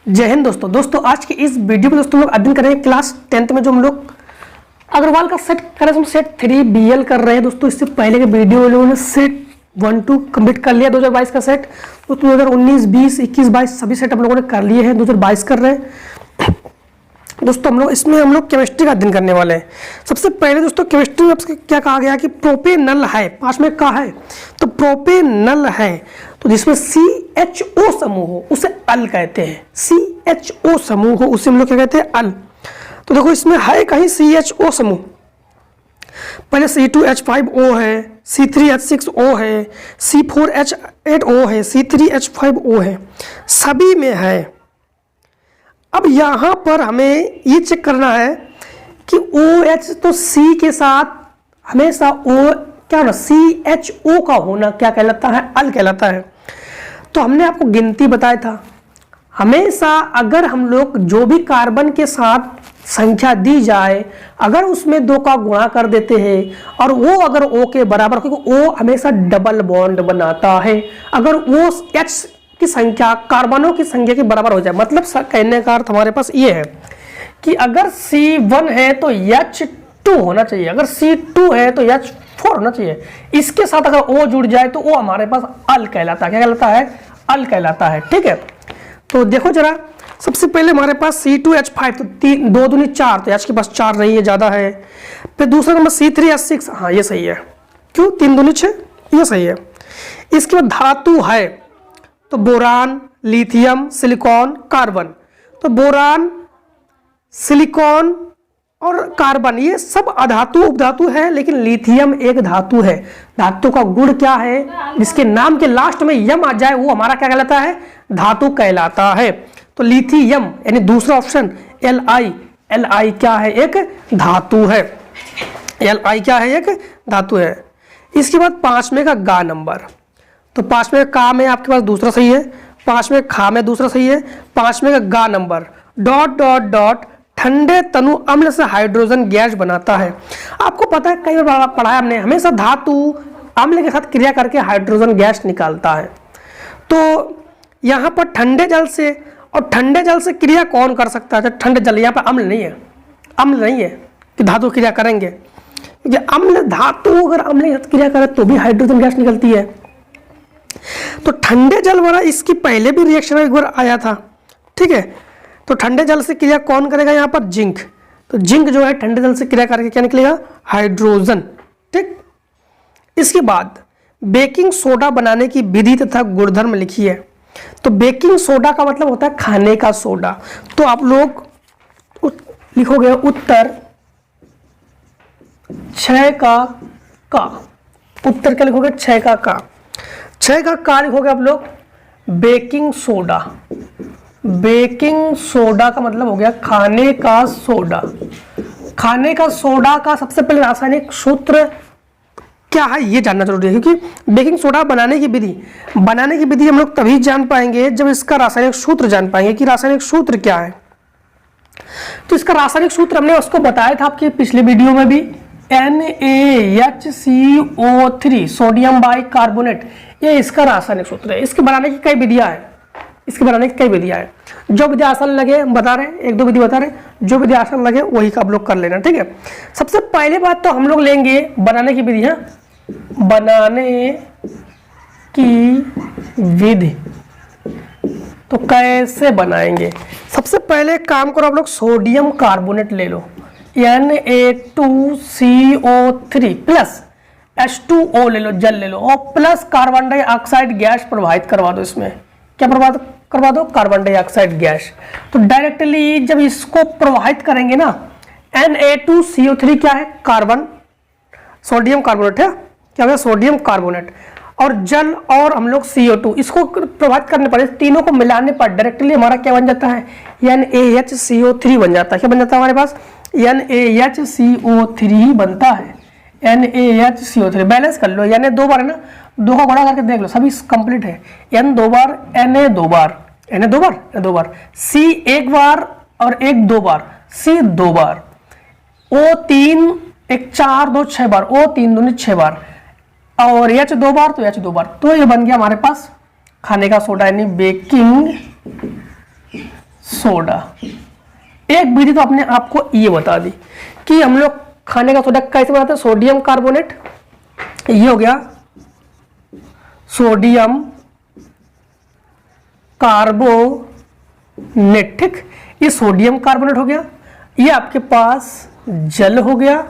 जय हिंद दोस्तों आज की इस वीडियो में दोस्तों हम लोग अध्ययन करेंगे क्लास 10th में जो हम लोग अग्रवाल का सेट कर रहे हैं, सेट 3 BL कर रहे हैं दोस्तों। इससे पहले के वीडियो में लोगों ने सेट 1-2 कंप्लीट कर लिया 2022 का सेट। दोस्तों 2019, 20, 21, 22 सभी सेट हम लोगों ने कर लिए हैं, 2022 कर रहे हैं दोस्तों। हम लोग केमिस्ट्री का अध्ययन करने वाले हैं। सबसे पहले दोस्तों केमिस्ट्री में क्या कहा गया कि प्रोपेनल है, 5 में कहा है तो प्रोपेनल है तो जिसमें CHO समूह हो उसे अल कहते हैं। CHO समूह हो उसे हम लोग क्या कहते हैं, अल। तो देखो इसमें है कहीं CHO समूह, पहले C2H5O है, C3H6O है, C4H8O है, C3H5O है, सभी में है। अब यहाँ पर हमें ये चेक करना है कि OH तो C के साथ हमेशा O क्या होना, CHO का होना क्या कहलाता है, अल कहलाता है। तो हमने आपको गिनती बताया था, हमेशा अगर हम लोग जो भी कार्बन के साथ संख्या दी जाए, अगर उसमें 2 का गुणा कर देते हैं और वो अगर O के बराबर, क्योंकि O हमेशा डबल बॉन्ड बनाता है, अगर वो H की संख्या कार्बनों की संख्या के बराबर हो जाए, मतलब कहने का अर्थ हमारे पास ये है कि अगर C1 है तो H2 होना चाहिए, अगर C2 है तो H4 होना चाहिए। इसके साथ अगर O जुड़ जाए तो वो हमारे पास अल कहलाता है। क्या कहलाता है, अल कहलाता है। ठीक है, तो देखो जरा, सबसे पहले हमारे पास C2H5 तो 2 दूनी 4, तो H के पास 4 नहीं है, ज़्यादा है। फिर दूसरा नंबर C3H6, हाँ ये सही है, क्यों 3 दूनी 6, ये सही है। इसके बाद धातु है तो बोरान, लिथियम, सिलिकॉन, कार्बन। तो बोरान, सिलिकॉन और कार्बन ये सब अधातु उपधातु है, लेकिन लिथियम एक धातु है। धातु का गुण क्या है, जिसके नाम के लास्ट में यम आ जाए वो हमारा क्या कहलाता है, धातु कहलाता है। तो लिथियम यानी दूसरा ऑप्शन Li क्या है, एक धातु है। Li क्या है, एक धातु है। इसके बाद 5वें का गा नंबर, तो 5वें का में आपके पास दूसरा सही है, 5वें खा में दूसरा सही है, 5वें का गा नंबर डॉट डॉट डॉट ठंडे तनु अम्ल से हाइड्रोजन गैस बनाता है। आपको पता है, कई बार पढ़ा है हमने, हमेशा धातु अम्ल के साथ क्रिया करके हाइड्रोजन गैस निकालता है। तो यहाँ पर ठंडे जल से, और ठंडे जल से क्रिया कौन कर सकता है, ठंडे जल, यहाँ पर अम्ल नहीं है, अम्ल नहीं है कि धातु क्रिया करेंगे, क्योंकि अम्ल धातु अगर अम्ल के साथ क्रिया करे तो भी हाइड्रोजन गैस निकलती है। तो ठंडे जल वाला इसकी पहले भी रिएक्शन एक बार आया था। ठीक है, तो ठंडे जल से क्रिया कौन करेगा, यहाँ पर जिंक। तो जिंक जो है ठंडे जल से क्रिया करके क्या निकलेगा, हाइड्रोजन। ठीक, इसके बाद बेकिंग सोडा बनाने की विधि तथा गुणधर्म लिखिए। तो बेकिंग सोडा का मतलब होता है खाने का सोडा। तो आप लोग लिखोगे उत्तर 6 का उत्तर क्या लिखोगे, 6 का 6 का लिखोगे आप लोग बेकिंग सोडा। बेकिंग सोडा का मतलब हो गया खाने का सोडा। खाने का सोडा का सबसे पहले रासायनिक सूत्र क्या है ये जानना जरूरी है, क्योंकि बेकिंग सोडा बनाने की विधि हम लोग तभी जान पाएंगे जब इसका रासायनिक सूत्र जान पाएंगे कि रासायनिक सूत्र क्या है। तो इसका रासायनिक सूत्र हमने उसको बताया था आपके पिछले वीडियो में भी, NaHCO3 सोडियम बाइकार्बोनेट, ये इसका रासायनिक सूत्र है। इसके बनाने की कई विधियां हैं, जो विधि आसान लगे बता रहे हैं, 1-2 विधि बता रहे हैं, जो विधि आसान लगे वही का आप लोग कर लेना। ठीक है, सबसे पहले बात तो हम लोग लेंगे बनाने की विधि है, बनाने की विधि। तो कैसे बनाएंगे, सबसे पहले काम करो आप लोग, सोडियम कार्बोनेट ले लो, Na2CO3 प्लस H2O ले लो, जल ले लो, और प्लस कार्बन डाइऑक्साइड गैस प्रवाहित करवा दो। इसमें क्या करवा दो, कार्बन डाइऑक्साइड गैस। तो डायरेक्टली जब इसको प्रवाहित करेंगे ना, Na2CO3 क्या है, कार्बन, सोडियम कार्बोनेट है, क्या है, सोडियम कार्बोनेट, और जल और हम लोग CO2, इसको प्रभावित करने पर, तीनों को मिलाने पर डायरेक्टली हमारा क्या बन जाता है, NaHCO3 बन जाता है। क्या बन जाता है हमारे पास, NaHCO3 बनता है, NaHCO3। बैलेंस कर लो, यानी 2 बार है ना, 2 का गुणा करके देख लो, सभी कंप्लीट है। N 2 बार, Na 2 बार, Na 2 बार, Na 2 बार, C 1 बार और 1 2 बार, C 2 बार, O 3 1 4 2 6 बार, O 3 दूनी 6 बार, और H 2 बार तो H 2 बार। तो ये बन गया हमारे पास खाने का सोडा यानी बेकिंग सोडा। एक विधि तो अपने आपको ये बता दी कि हम लोग खाने का सोडा कैसे बनाते हैं, सोडियम कार्बोनेट, ये हो गया सोडियम कार्बोनेट, ठीक, ये सोडियम कार्बोनेट हो गया, ये आपके पास जल हो गया,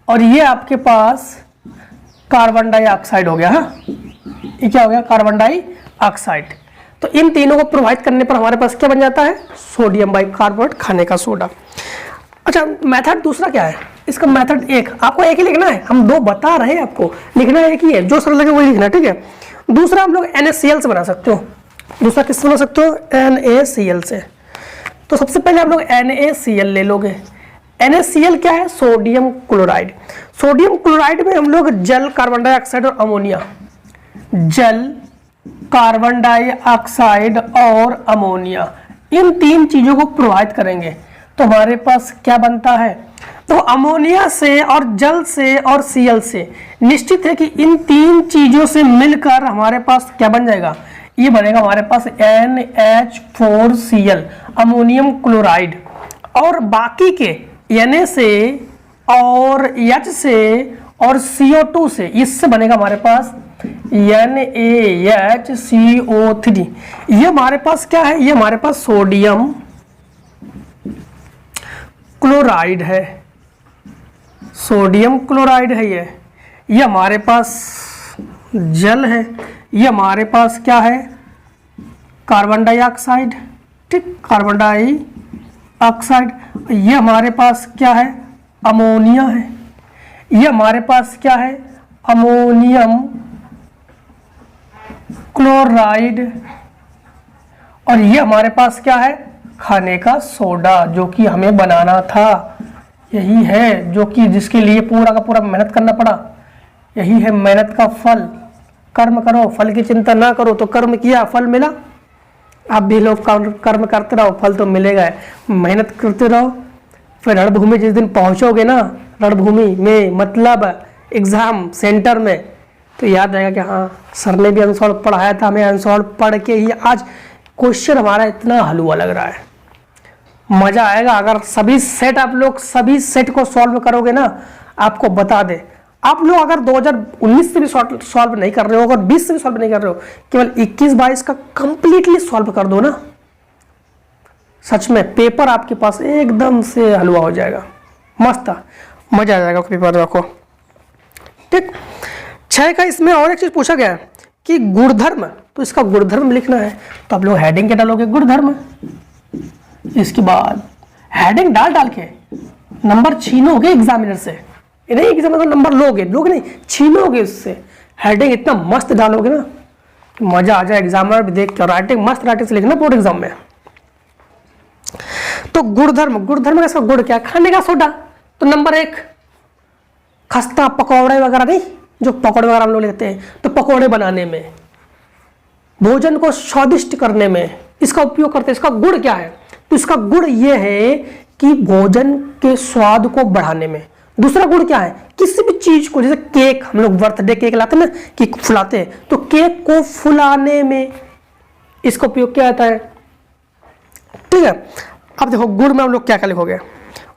और ये आपके पास कार्बन डाइऑक्साइड हो गया। हाँ, ये क्या हो गया, कार्बन डाइऑक्साइड। तो इन तीनों को प्रभावित करने पर हमारे पास क्या बन जाता है, सोडियम बाइकार्बोनेट, खाने का सोडा। अच्छा, मेथड दूसरा क्या है, इसका मेथड एक, आपको एक ही लिखना है, हम दो बता रहे हैं, आपको लिखना एक ही है, जो सरल लगे वही लिखना है, ठीक है। दूसरा हम लोग NaCl से बना सकते हो, दूसरा किससे बना सकते हो, NaCl से। तो सबसे पहले हम लोग NaCl ले लोगे। NaCl क्या है, सोडियम क्लोराइड। सोडियम क्लोराइड में हम लोग जल, कार्बन डाइऑक्साइड और अमोनिया, जल, कार्बन डाइऑक्साइड और अमोनिया, इन तीन चीजों को प्रभावित करेंगे तो हमारे पास क्या बनता है, तो अमोनिया से और जल से और Cl से निश्चित है कि इन तीन चीजों से मिलकर हमारे पास क्या बन जाएगा, ये बनेगा हमारे पास NH4Cl, अमोनियम क्लोराइड। और बाकी के Na से और H से और CO2 से, इससे बनेगा हमारे पास NaHCO3। ये हमारे पास क्या है, ये हमारे पास सोडियम क्लोराइड है, सोडियम क्लोराइड है, ये हमारे पास जल है, ये हमारे पास क्या है, कार्बन डाइऑक्साइड, ठीक, कार्बन डाइऑक्साइड, ये हमारे पास क्या है, अमोनिया है, ये हमारे पास क्या है, अमोनियम क्लोराइड, और ये हमारे पास क्या है, खाने का सोडा, जो कि हमें बनाना था। यही है जो कि जिसके लिए पूरा का पूरा मेहनत करना पड़ा, यही है मेहनत का फल। कर्म करो, फल की चिंता ना करो, तो कर्म किया, फल मिला। आप भी लोग कर्म करते रहो, फल तो मिलेगा। मेहनत करते रहो, फिर रणभूमि जिस दिन पहुंचोगे ना, रणभूमि में मतलब एग्जाम सेंटर में, तो याद रहेगा कि हाँ, सर ने भी अनसॉल्व पढ़ाया था, हमें अनसॉल्व पढ़ के ही आज क्वेश्चन हमारा इतना हलवा लग रहा है। मजा आएगा अगर सभी सेट आप लोग सभी सेट को सॉल्व करोगे ना। आपको बता दे, आप लोग अगर 2019 से भी सॉल्व नहीं कर रहे हो, अगर 20 से भी सॉल्व नहीं कर रहे हो, केवल 21-22 का कंप्लीटली सॉल्व कर दो ना, सच में पेपर आपके पास एकदम से हलवा हो जाएगा, मस्त मजा आ जाएगा पेपर को, ठीक। 6 का इसमें और एक चीज पूछा गया है कि गुणधर्म, तो इसका गुणधर्म लिखना है, तो आप लोग हेडिंग क्या डालोगे, गुणधर्म। इसके बाद हेडिंग डाल के नंबर छीनोगे एग्जामिनर से, नहीं एग्जामिनर नंबर लोगे नहीं, छीनोगे उससे। हेडिंग इतना मस्त डालोगे ना कि मजा आ जाए, एग्जामिनर भी देख के। राइटिंग मस्त राइटिंग से लिखना बोर्ड एग्जाम में। तो गुणधर्म, गुणधर्म का गुण क्या, खाने का सोडा। तो नंबर 1 खस्ता पकौड़े वगैरह नहीं, जो पकौड़े वगैरह हम लोग लेते हैं, तो पकौड़े बनाने में, भोजन को स्वादिष्ट करने में इसका उपयोग करते हैं। इसका गुण क्या है, तो इसका गुण ये है कि भोजन के स्वाद को बढ़ाने में। दूसरा गुण क्या है, किसी भी चीज को, जैसे केक, हम लोग बर्थडे केक लाते हैं ना, केक फुलाते हैं, तो केक को फुलाने में इसका उपयोग किया जाता है, ठीक है। अब देखो गुण में हम लोग क्या क्या लिखोगे।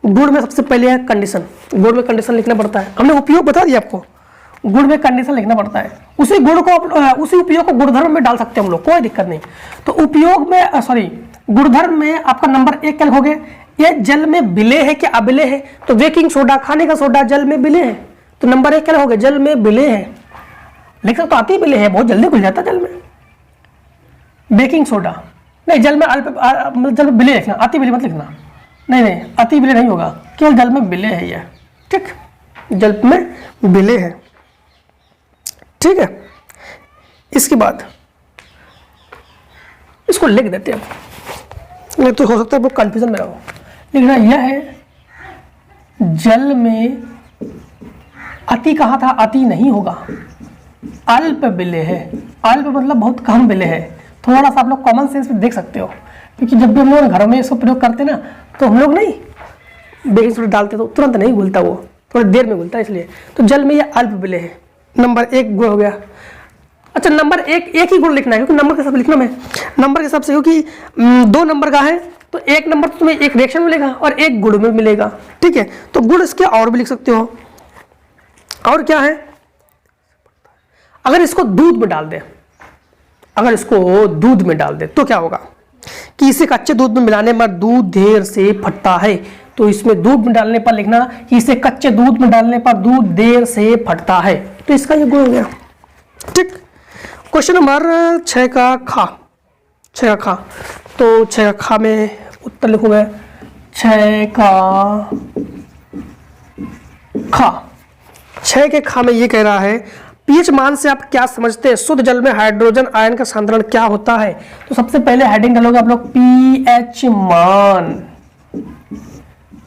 गुण में सबसे पहले है कंडीशन, गुण में कंडीशन लिखना पड़ता है। हमने उपयोग बता दिया आपको, गुण में कंडीशन लिखना पड़ता है। उसी गुण को, उसी उपयोग को गुणधर्म में डाल सकते हैं हम लोग, कोई दिक्कत नहीं। तो उपयोग में गुणधर्म में आपका नंबर 1 क्या लिखोगे, ये जल में विलेय है कि अविलेय है, तो बेकिंग सोडा, खाने का सोडा जल में विलेय है, तो नंबर 1 क्या लिखोगे, जल में विलेय है। लिख सकते तो अति विलेय है, बहुत जल्दी घुल जाता है जल में। बेकिंग सोडा नहीं, जल में जल में विलेय लिखना, अति विलेय मत लिखना, नहीं अति विलेय नहीं होगा, केवल जल में विलेय है ये, ठीक, जल में विलेय है, ठीक है। इसके बाद इसको लिख देते हैं, नहीं तो हो सकता है वो कंफ्यूजन में रहो। लिखना यह है, जल में अति कहा था, अति नहीं होगा, अल्प विलेय है। अल्प मतलब बहुत कम विलेय है। थोड़ा सा आप लोग कॉमन सेंस में देख सकते हो, क्योंकि जब भी हम लोग घरों में इसको प्रयोग करते हैं ना, तो हम लोग नहीं बेकिंग सोडा डालते तो तुरंत नहीं घुलता, वो थोड़ी देर में घुलता है, इसलिए तो जल में ये अल्प विलेय है। नंबर 1 गुण हो गया। अच्छा, नंबर 1 एक ही गुण लिखना है, क्योंकि नंबर के हिसाब से लिखना है, नंबर के हिसाब से, क्योंकि 2 नंबर का है तो एक नंबर तो तुम्हें एक रिएक्शन मिलेगा और एक गुण में मिलेगा, ठीक है। तो गुण इसके और भी लिख सकते हो। और क्या है, अगर इसको दूध में डाल दे, अगर इसको दूध में डाल दे तो क्या होगा कि इसे कच्चे दूध में मिलाने पर दूध देर से फटता है। तो इसमें दूध में डालने पर लिखना कि इसे कच्चे दूध में डालने पर दूध देर से फटता है, तो इसका ये गुण हो गया, ठीक। क्वेश्चन नंबर 6 का खा, 6 का खा, तो 6 का खा में उत्तर लिखूंगा 6 का खा। 6 के खा में ये कह रहा है पीएच मान से आप क्या समझते हैं, शुद्ध जल में हाइड्रोजन आयन का सांद्रण क्या होता है। तो सबसे पहले हेडिंग डालोगे आप लोग पीएच मान,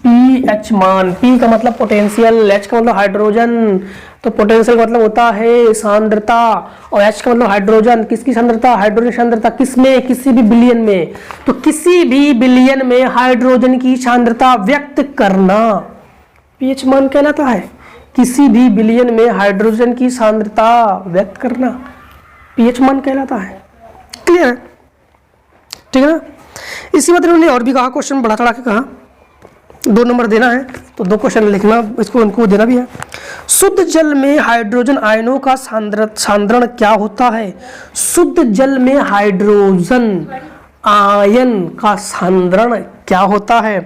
पीएच मान, पी का मतलब पोटेंशियल, एच का मतलब हाइड्रोजन, तो पोटेंशियल का मतलब होता है सांद्रता, और एच का मतलब हाइड्रोजन, किसकी सांद्रता, हाइड्रोजन सांद्रता, किसमें, किसी भी बिलियन में, तो किसी भी बिलियन में हाइड्रोजन की सांद्रता व्यक्त करना पीएच मान कहलाता है। किसी भी बिलियन में हाइड्रोजन की सांद्रता व्यक्त करना पीएच मान कहलाता है। क्लियर है, ठीक है ना। इसी बात उन्होंने और भी कहा, क्वेश्चन बढ़ा चढ़ा के कहा, 2 नंबर देना है तो 2 क्वेश्चन लिखना, इसको उनको देना भी है। शुद्ध जल में हाइड्रोजन आयनों का सांद्रण क्या होता है। शुद्ध जल में हाइड्रोजन आयन का सांद्रण क्या होता है,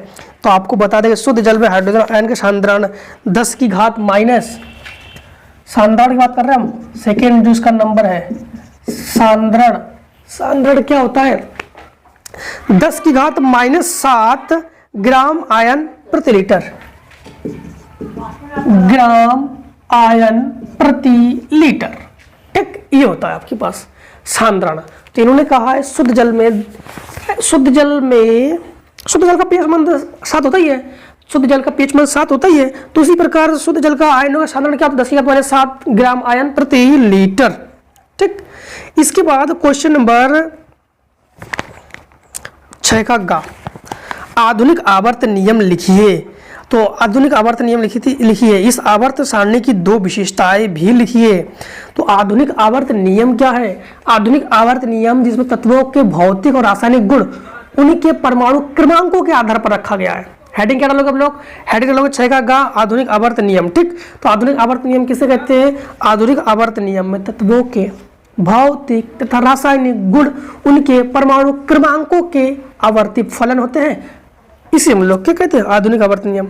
तो आपको बता दें शुद्ध जल में हाइड्रोजन आयन का सांद्रण 10 की घात माइनस, सांद्रण की बात कर रहे हैं हम, सेकेंड जो इसका नंबर है सांद्रण, सांद्रण क्या होता है 10 की घात -7 ग्राम आयन प्रति लीटर, ग्राम आयन प्रति लीटर, ठीक, ये होता है आपके पास सांद्रण। तो इन्होंने कहा है शुद्ध जल में, शुद्ध जल का पीएच मान 7 होता ही है, शुद्ध जल का पीएच मान 7 होता ही है, तो उसी प्रकार शुद्ध जल का आयनों का सांद्रण क्या होता है 10 की घात -7 ग्राम आयन प्रति लीटर, ठीक। इसके बाद क्वेश्चन नंबर 6 का गा, आधुनिक आवर्त नियम लिखिए। तो आधुनिक आवर्त नियम लिखिए, इस आवर्त सारणी की 2 विशेषताएं भी लिखिए। तो आधुनिक आवर्त नियम क्या है, आधुनिक आवर्त नियम जिसमें तत्वों के भौतिक और रासायनिक गुण उनके परमाणु क्रमांकों के आधार पर रखा गया है। हेडिंग क्या डालोगे आप लोग, हेडिंग डालोगे 6 का गा आधुनिक आवर्त नियम, ठीक। तो आधुनिक आवर्त नियम किसे कहते हैं, आधुनिक आवर्त नियम में तत्वों के भौतिक तथा रासायनिक गुण उनके परमाणु क्रमांकों के आवर्ती फलन होते हैं, इसे हम लोग क्या कहते हैं आधुनिक आवर्त नियम।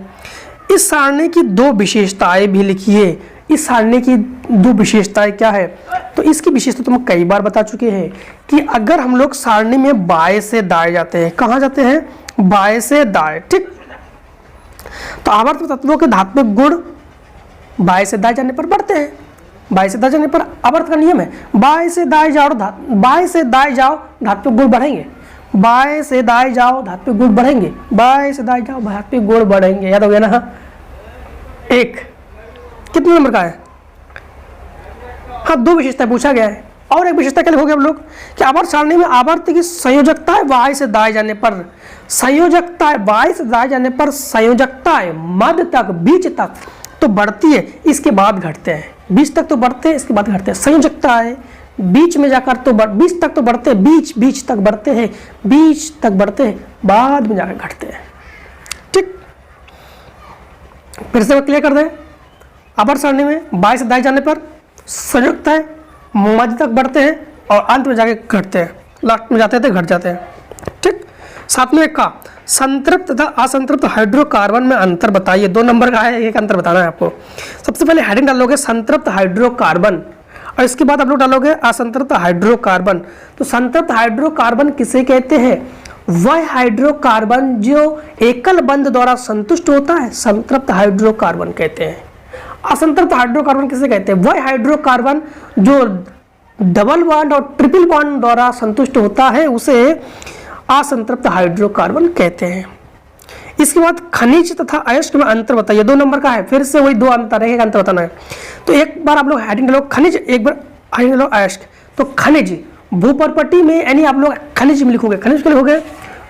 इस सारणी की 2 विशेषताएं भी लिखिए। इस सारणी की 2 विशेषताएं क्या है, तो इसकी विशेषता तुम कई बार बता चुके हैं कि अगर हम लोग सारणी में बाएं से दाएं जाते हैं, कहाँ जाते हैं, बाएं से दाएं, ठीक। तो आवर्त तत्वों के धात्विक गुण बाएं से दाएं जाने पर बढ़ते हैं, बाएं से दाएं जाने पर आवर्त का नियम है, बाएं से दाएं जाओ धात्विक गुण बढ़ेंगे, बाएं से दाएं जाओ धात्विक गुण बढ़ेंगे, बाएं से दाएं जाओ धात्विक गुण बढ़ेंगे, याद हो गया ना। 1 कितने नंबर का है, हाँ 2 विशेषता पूछा गया है। और एक विशेषता क्या लिखोगे हम लोग कि आवर्त सारणी में आवर्त की संयोजकता है बाएं से दाएं जाने पर, संयोजकता है बाएं से दाएं जाने पर, संयोजकता है मध्य तक बीच तक तो बढ़ती है, इसके बाद घटते हैं, बीच तक तो बढ़ते हैं इसके बाद घटते हैं, संयोजकता है बीच में जाकर तो बीच तक तो बढ़ते हैं, बीच तक बढ़ते हैं, बीच तक बढ़ते हैं, बाद में जाकर घटते हैं, ठीक। फिर से क्लियर कर दें, आवर्त सारणी में बाएं से दाएं जाने पर संयुक्त है मध्य तक बढ़ते हैं और अंत में जाके घटते हैं, लास्ट में जाते थे घट जाते हैं, ठीक। 7 में का संतृप्त तथा असंतृप्त हाइड्रोकार्बन में अंतर बताइए। 2 नंबर का है, एक अंतर बताना है आपको। सबसे पहले हेडिंग डालोगे संतृप्त हाइड्रोकार्बन और इसके बाद आप लोग डालोगे असंतृप्त हाइड्रोकार्बन। तो संतृप्त हाइड्रोकार्बन किसे कहते हैं, वह हाइड्रोकार्बन जो एकल बंध द्वारा संतुष्ट होता है संतृप्त हाइड्रोकार्बन कहते हैं। असंतृप्त हाइड्रोकार्बन किसे कहते हैं, वह हाइड्रोकार्बन जो डबल बॉन्ड और ट्रिपल बॉन्ड द्वारा संतुष्ट होता है उसे असंतृप्त हाइड्रोकार्बन कहते हैं। इसके बाद खनिज तथा अयस्क में अंतर बताइए। 2 नंबर का है, फिर से वही 2 अंतर है, एक अंतर बताना है। तो एक बार आप लोग हेडिंग डालो खनिज, एक बार हेडिंग डालो अयस्क। तो खनिज भूपर्पटी में यानी आप लोग खनिज में लिखोगे, खनिज को लिखोगे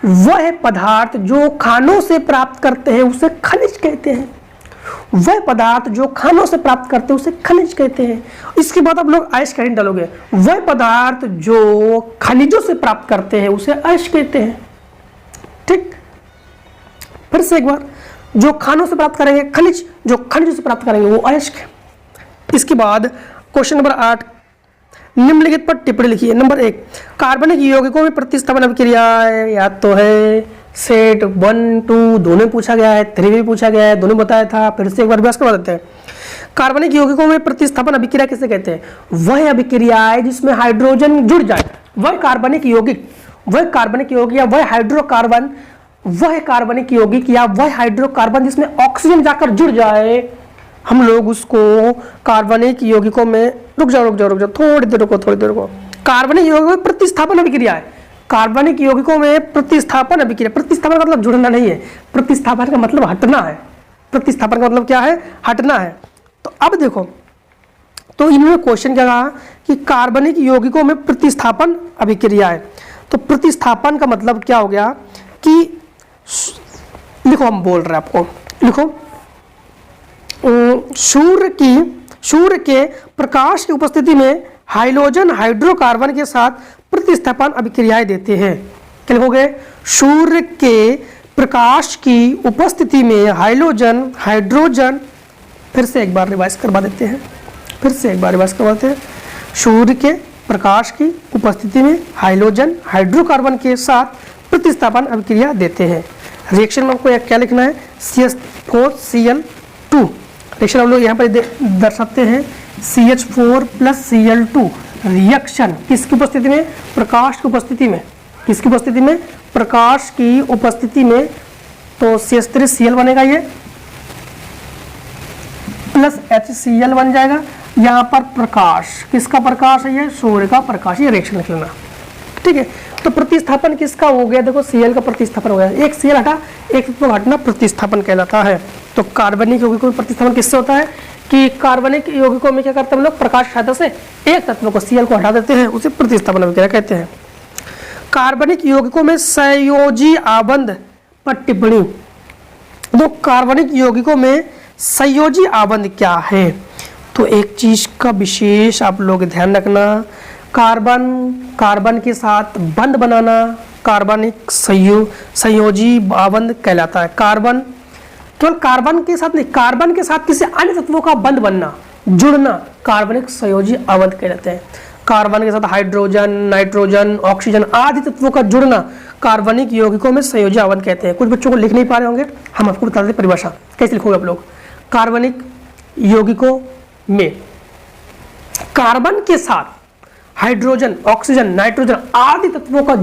वह पदार्थ जो खानों से प्राप्त करते हैं उसे खनिज कहते हैं, वह पदार्थ जो खानों से प्राप्त करते हैं उसे खनिज कहते हैं। इसके बाद आप लोग अयस्क हेडिंग डालोगे, वह पदार्थ जो खनिजों से प्राप्त करते हैं उसे अयस्क कहते हैं। ठीक, फिर से एक बार, जो खानों से प्राप्त करेंगे खनिज, जो खनिज से प्राप्त करेंगे वो अयस्क है। इसके बाद क्वेश्चन नंबर 8, निम्नलिखित पर टिप्पणी लिखिए। नंबर 1, कार्बनिक यौगिकों में प्रतिस्थापन अभिक्रिया या तो है सेट 1 2 दोनों पूछा गया है, 3 भी पूछा गया है, दोनों बताया था। फिर से एक बार अभ्यास करवा देते हैं। कार्बनिक यौगिकों में प्रतिस्थापन अभिक्रिया किसे कहते हैं? वह अभिक्रिया है जिसमें हाइड्रोजन जुड़ जाए, वह कार्बनिक यौगिक, वह कार्बनिक यौगिक या वह हाइड्रोकार्बन, वह कार्बनिक यौगिक या वह हाइड्रोकार्बन जिसमें ऑक्सीजन जाकर जुड़ जाए, हम लोग उसको कार्बनिक यौगिकों में, रुक जाओ थोड़ी देर रुको, कार्बनिक यौगिकों में प्रतिस्थापन अभिक्रिया है। कार्बनिक यौगिकों में प्रतिस्थापन अभिक्रिया, प्रतिस्थापन का मतलब जुड़ना नहीं है, प्रतिस्थापन का मतलब हटना है। प्रतिस्थापन का मतलब क्या है? हटना है। तो अब देखो, तो इन्होंने क्वेश्चन क्या कहा कि कार्बनिक यौगिकों में प्रतिस्थापन अभिक्रिया है। तो प्रतिस्थापन का मतलब क्या हो गया कि लिखो, हम बोल रहे हैं आपको, लिखो, सूर्य के प्रकाश की उपस्थिति में हाइड्रोजन हाइड्रोकार्बन के साथ प्रतिस्थापन अभिक्रियाएं देते हैं। क्या लिखोगे? सूर्य के प्रकाश की उपस्थिति में हाइड्रोजन, फिर से एक बार रिवाइज करवा देते हैं, सूर्य के प्रकाश की उपस्थिति में हाइड्रोजन हाइड्रोकार्बन के साथ प्रतिस्थापन अभिक्रिया देते हैं। रिएक्शन में आपको क्या लिखना है? CH4Cl2। रिएक्शन हम लोग यहाँ पर दर्शाते हैं CH4 + Cl2 रिएक्शन किसकी उपस्थिति में? प्रकाश की उपस्थिति में। किसकी उपस्थिति में? प्रकाश की उपस्थिति में। तो CH3Cl बनेगा ये, प्लस HCl बन जाएगा। यहाँ पर प्रकाश, किसका प्रकाश है? ये सूर्य का प्रकाश। ये रिएक्शन लिख लेना, ठीक है। तो प्रतिस्थापन किसका हो गया? देखो, Cl का प्रतिस्थापन हो गया, एक Cl हटा, एक तत्व हटना प्रतिस्थापन कहलाता है। तो कार्बनिक यौगिकों में प्रतिस्थापन किससे होता है कि कार्बनिक यौगिकों में क्या करते हैं हम लोग? प्रकाश सहायता से एक तत्व को Cl को हटा देते हैं, उसे प्रतिस्थापन अभिक्रिया कहते हैं। कार्बनिक यौगिकों में संयोजी आबंध पर टिप्पणी। तो कार्बनिक यौगिकों में संयोजी आबंध क्या है? तो एक चीज का विशेष आप लोग ध्यान रखना, कार्बन के साथ बंध बनाना कार्बनिक संयोजी आबंध कहलाता है। कार्बन केवल कार्बन के साथ नहीं, कार्बन के साथ किसी अन्य तत्वों का बंध बनना, जुड़ना कार्बनिक संयोजी आबंध कहलाते हैं। कार्बन के साथ हाइड्रोजन, नाइट्रोजन, ऑक्सीजन आदि तत्वों का जुड़ना कार्बनिक यौगिकों में संयोजी आबंध कहते हैं। कुछ बच्चों को लिख नहीं पा रहे होंगे, हम आपको बता दें परिभाषा कैसे लिखोगे आप लोग। कार्बनिक यौगिकों में कार्बन के साथ हाइड्रोजन, ऑक्सीजन, नाइट्रोजन आदि तत्वों का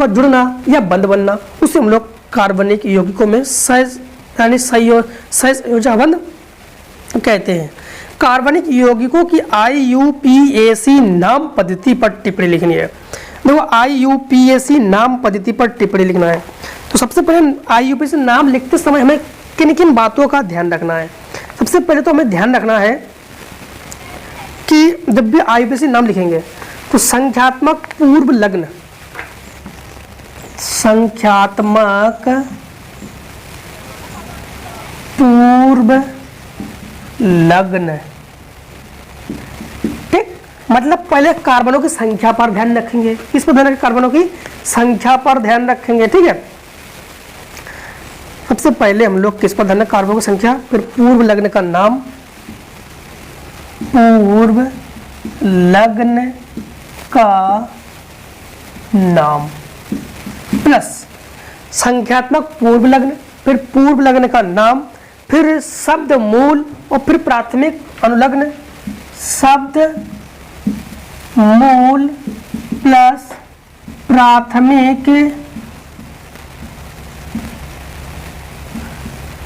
जुड़ना या बंध बनना, उसे हम लोग कार्बनिक यौगिकों में संयोजी आबंध कहते हैं। कार्बनिक यौगिकों की IUPAC नाम पद्धति पर टिप्पणी लिखनी है। देखो, IUPAC नाम पद्धति पर टिप्पणी लिखना है। तो सबसे पहले IUPAC नाम लिखते समय हमें किन किन बातों का ध्यान रखना है? सबसे पहले तो हमें ध्यान रखना है कि जब भी IUPAC नाम लिखेंगे तो संख्यात्मक पूर्व लग्न, संख्यात्मक पूर्व लग्न, ठीक, मतलब पहले कार्बनों की संख्या पर ध्यान रखेंगे। किस पर ध्यान रखेंगे? कार्बनों की संख्या पर ध्यान रखेंगे, ठीक है। सबसे पहले हम लोग किस पर ध्यान रखें? कार्बनों की संख्या, फिर पूर्व लग्न का नाम, पूर्व लग्न का नाम प्लस संख्यात्मक पूर्व लग्न, फिर पूर्व लग्न का नाम, फिर शब्द मूल और फिर प्राथमिक अनुलग्न। शब्द मूल प्लस प्राथमिक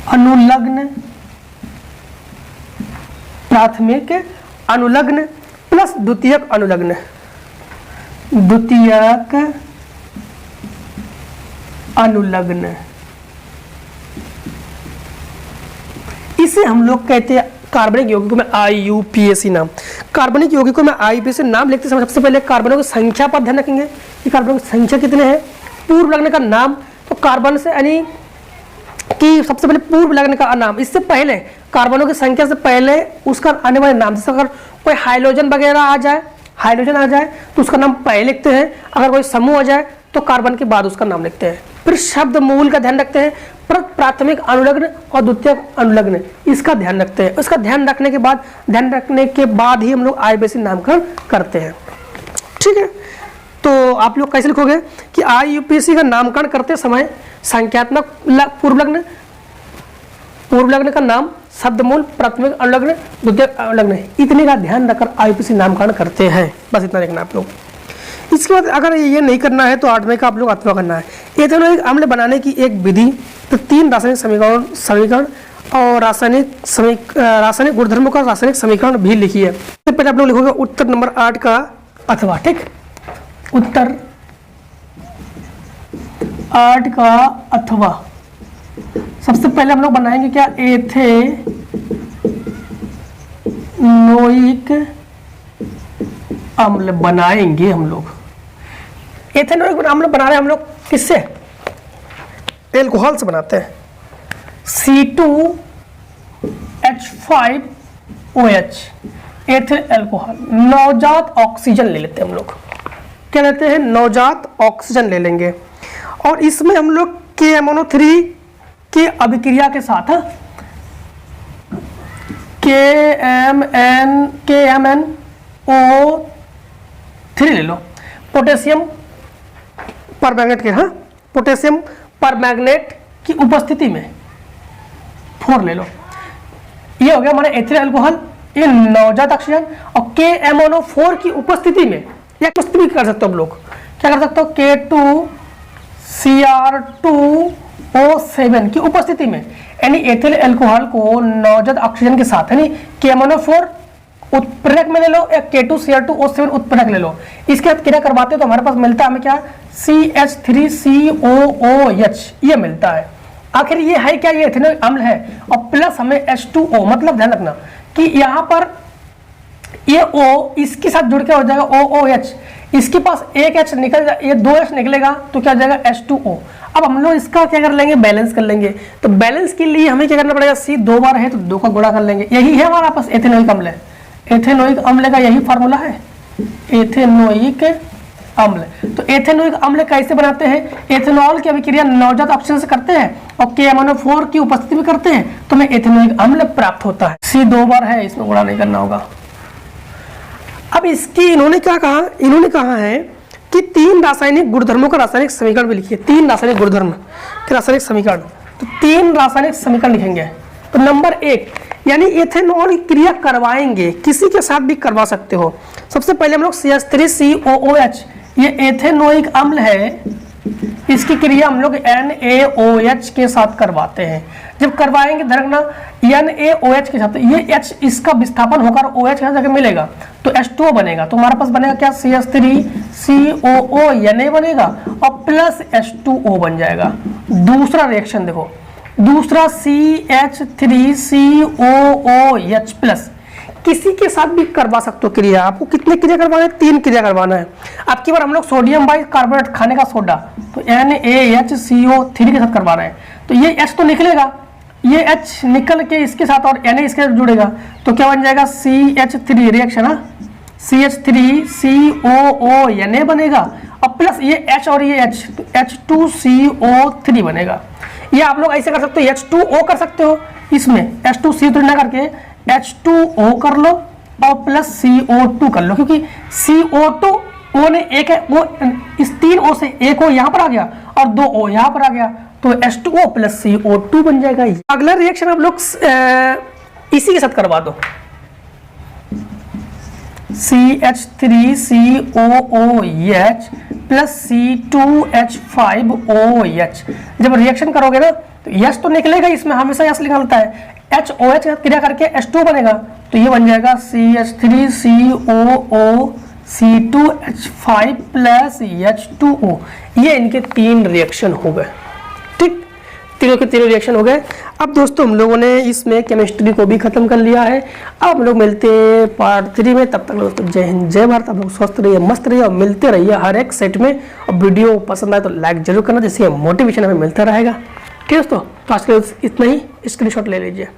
अनुलग्न, प्राथमिक अनुलग्न प्लस द्वितीयक अनुलग्न, द्वितीयक अनुलग्न, इसे हम लोग कहते हैं कार्बनिक यौगिकों में IUPAC नाम। कार्बनिक यौगिकों में IUPAC नाम लिखते समय सबसे पहले कार्बनों की संख्या पर ध्यान रखेंगे कि कार्बनों की संख्या कितने हैं। पूर्व लग्न का नाम, तो कार्बन से यानी कि सबसे पहले पूर्व लग्न का नाम, इससे पहले कार्बनों की संख्या से पहले उसका आने वाले नाम, जैसे अगर कोई हाइड्रोजन वगैरह आ जाए, हाइड्रोजन आ जाए तो उसका नाम पहले लिखते हैं। अगर कोई समूह आ जाए तो कार्बन के बाद उसका नाम लिखते हैं। फिर शब्द मूल का ध्यान रखते हैं, प्राथमिक अनुलग्न और द्वितीयक अनुलग्न, इसका ध्यान रखते हैं। इसका ध्यान रखने के बाद ही हम लोग आईयूपीएसी नामकरण करते हैं। ठीक है, तो आप लोग कैसे लिखोगे कि आईयूपीएसी का नामकरण करते समय संख्यात्मक पूर्व लग्न का नाम, शब्द मूल, प्राथमिक अनुलग्न, द्वितीयक अनुलग्न, इतने का ध्यान रखकर आईयूपीएसी नामकरण करते हैं। बस इतना लिखना आप लोग। इसके बाद अगर ये नहीं करना है तो 8वें का आप लोग अथवा करना है। एथेनोइक अम्ल बनाने की एक विधि, तो 3 रासायनिक समीकरण और रासायनिक गुणधर्मों का रासायनिक समीकरण भी लिखिए। सबसे पहले आप लोग लिखोगे उत्तर नंबर 8 का अथवा। ठीक, उत्तर 8 का अथवा। सबसे पहले हम लोग बनाएंगे क्या, एथेनोइक अम्ल बनाएंगे हम लोग। एथेनोइक अम्ल बना रहे हैं हम लोग किससे, एल्कोहल से बनाते हैं। C2H5OH एथिल एल्कोहल, नवजात ऑक्सीजन ले लेते हैं हम लोग। क्या लेते हैं, नवजात ऑक्सीजन ले लेंगे। और इसमें हम लोग KMnO3 की अभिक्रिया के साथ KMnO3 ले लो, पोटेशियम परमैंगनेट के, हाँ, पोटेशियम परमैंगनेट की उपस्थिति में 4 ले लो। ये हो गया हमारा एथिल अल्कोहल, ये नवजात ऑक्सीजन। और KMnO4 की उपस्थिति में, या कुछ भी कर सकते हो हम लोग, क्या कर सकते हो, K2Cr2O7 की उपस्थिति में, यानी एथिल अल्कोहल को नवजात ऑक्सीजन के साथ, यानी KMnO4 उत्प्रेरक में ले लो या K2Cr2O7 उत्प्रेरक ले लो। इसके साथ क्रिया करवाते तो हमारे पास मिलता है हमें क्या, CH3COOH, ये मिलता है। आखिर ये है क्या, ये एथेनोइक अम्ल है। और प्लस हमें H2O, मतलब ध्यान रखना कि यहाँ पर ये O इसके साथ जुड़ के हो जाएगा OOH, इसके पास एक H निकल जाए, ये 2H निकलेगा तो क्या हो जाएगा H2O। अब हम लोग इसका क्या कर लेंगे, बैलेंस कर लेंगे। तो बैलेंस के लिए हमें क्या करना पड़ेगा, C 2 बार है तो 2 का गुणा कर लेंगे। यही है हमारा पास एथेनोइक अम्ल है। एथेनोइक अम्ल का यही फार्मूला है, एथेनोइक अम्ल। तो एथेनोइक अम्ल कैसे बनाते हैं, एथेनॉल की अभिक्रिया नवजात ऑक्सीजन से करते हैं और KMnO4 की उपस्थिति में करते हैं तो हमें एथेनोइक अम्ल प्राप्त होता है। C 2 बार है, इसमें गुणा नहीं करना होगा। अब इसकी इन्होंने क्या कहा, इन्होंने कहा है कि 3 रासायनिक गुणधर्मों का रासायनिक समीकरण भी लिखिए। 3 रासायनिक गुणधर्म के रासायनिक समीकरण, तो 3 रासायनिक समीकरण लिखेंगे। तो नंबर 1, यानी एथेनॉल की क्रिया करवाएंगे, किसी के साथ भी करवा सकते हो। सबसे पहले हम लोग CH3COOH, ये एथेनोइक अम्ल है, इसकी क्रिया हम लोग NaOH के साथ करवाते हैं। जब करवाएंगे धरना NaOH के साथ, ये H इसका विस्थापन होकर OH के जगह मिलेगा तो H2O बनेगा। तो हमारे पास बनेगा क्या, CH3COO Na बनेगा और प्लस H2O बन जाएगा। दूसरा रिएक्शन देखो, दूसरा CH3COOH प्लस, किसी के साथ भी करवा सकते हो क्रिया। आपको कितने क्रिया करवाना है, 3 क्रिया करवाना है। अब की बार हम लोग सोडियम बाइकार्बोनेट खाने का सोडा, तो NaHCO3 के साथ करवा रहे हैं। तो ये H तो निकलेगा, ये H निकल के इसके साथ और Na इसके साथ जुड़ेगा तो क्या बन जाएगा, CH3 रिएक्शन, CH3COO Na बनेगा और प्लस ये H और ये H, तो H2CO3 बनेगा। ये आप लोग ऐसे कर सकते हो, H2O कर सकते हो, इसमें H2CO3 ना करके H2O कर लो और प्लस CO2 कर लो, क्योंकि CO2 O ने एक है, वो इस 3 O से एक O यहाँ पर आ गया और 2 O यहाँ पर आ गया तो H2O प्लस CO2 बन जाएगा। अगला रिएक्शन आप लोग इसी के साथ करवा दो, CH3COOH प्लस C2H5OH। जब रिएक्शन करोगे ना तो यश तो निकलेगा, इसमें हमेशा यश निकलता है। HOH क्रिया करके H2 बनेगा तो ये बन जाएगा CH3COO C2H5 प्लस H2O। ये इनके 3 रिएक्शन हो गए। ठीक, तीनों के तीनों रिएक्शन हो गए। अब दोस्तों हम लोगों ने इसमें केमिस्ट्री को भी खत्म कर लिया है। अब हम लोग मिलते हैं पार्ट 3 में। तब तक दोस्तों जय हिंद जय भारत। आप लोग स्वस्थ रहिए, मस्त रहिए और मिलते रहिए हर एक सेट में। और वीडियो पसंद आए तो लाइक जरूर करना, जिससे मोटिवेशन हमें मिलता रहेगा। ठीक है दोस्तों, तो आज के इतना ही, स्क्रीनशॉट ले लीजिए।